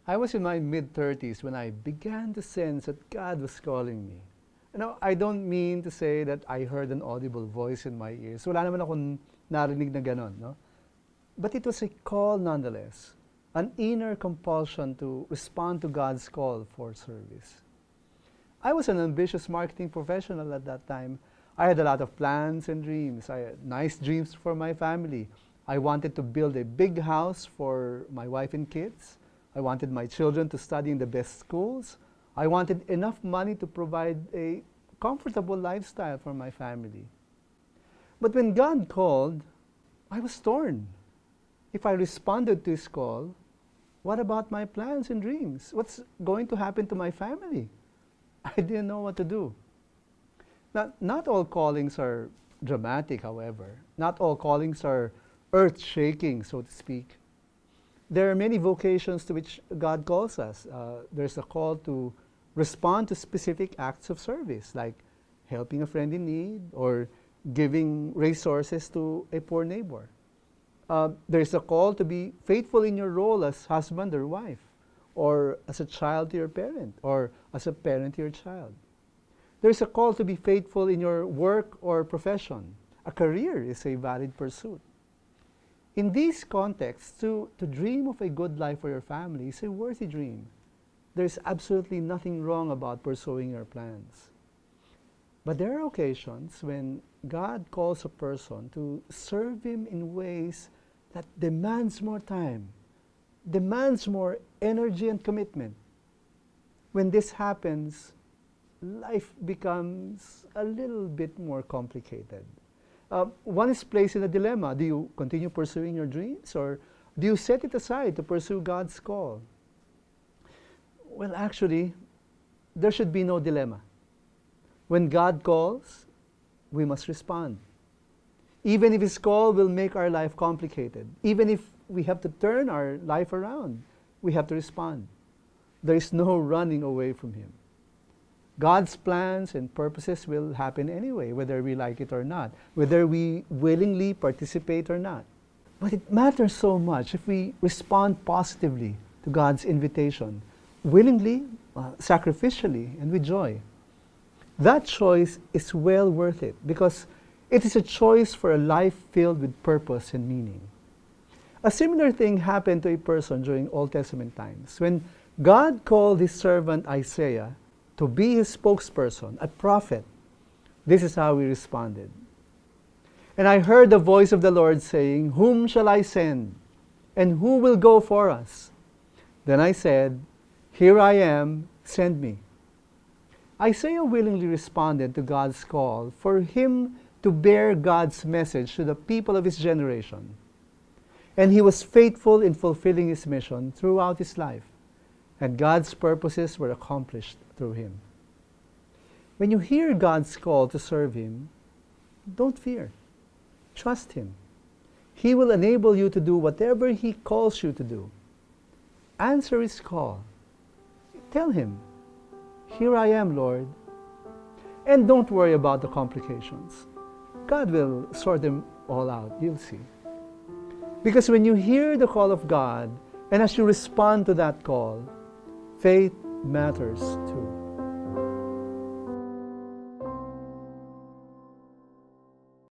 I was in my mid-30s when I began to sense that God was calling me. I don't mean to say that I heard an audible voice in my ears. Wala naman akong narinig na ganon, no? But it was a call nonetheless, an inner compulsion to respond to God's call for service. I was an ambitious marketing professional at that time. I had a lot of plans and dreams. I had nice dreams for my family. I wanted to build a big house for my wife and kids. I wanted my children to study in the best schools. I wanted enough money to provide a comfortable lifestyle for my family. But when God called, I was torn. If I responded to His call, what about my plans and dreams? What's going to happen to my family? I didn't know what to do. Now, not all callings are dramatic, however. Not all callings are earth-shaking, so to speak. There are many vocations to which God calls us. There's a call to respond to specific acts of service, like helping a friend in need or giving resources to a poor neighbor. There's a call to be faithful in your role as husband or wife, or as a child to your parent, or as a parent to your child. There's a call to be faithful in your work or profession. A career is a valid pursuit. In these contexts, to dream of a good life for your family is a worthy dream. There's absolutely nothing wrong about pursuing your plans. But there are occasions when God calls a person to serve Him in ways that demands more time, demands more energy and commitment. When this happens, life becomes a little bit more complicated. One is placed in a dilemma. Do you continue pursuing your dreams, or do you set it aside to pursue God's call? Well, actually, there should be no dilemma. When God calls, we must respond. Even if His call will make our life complicated, even if we have to turn our life around, we have to respond. There is no running away from Him. God's plans and purposes will happen anyway, whether we like it or not, whether we willingly participate or not. But it matters so much if we respond positively to God's invitation, willingly, sacrificially, and with joy. That choice is well worth it because it is a choice for a life filled with purpose and meaning. A similar thing happened to a person during Old Testament times. When God called His servant Isaiah to be His spokesperson, a prophet, this is how he responded. And I heard the voice of the Lord saying, "Whom shall I send? And who will go for us?" Then I said, "Here I am, send me." Isaiah willingly responded to God's call for him to bear God's message to the people of his generation. And he was faithful in fulfilling his mission throughout his life, and God's purposes were accomplished through him. When you hear God's call to serve Him, don't fear. Trust Him. He will enable you to do whatever He calls you to do. Answer His call. Tell Him, "Here I am, Lord." And don't worry about the complications. God will sort them all out, you'll see. Because when you hear the call of God, and as you respond to that call, faith matters too.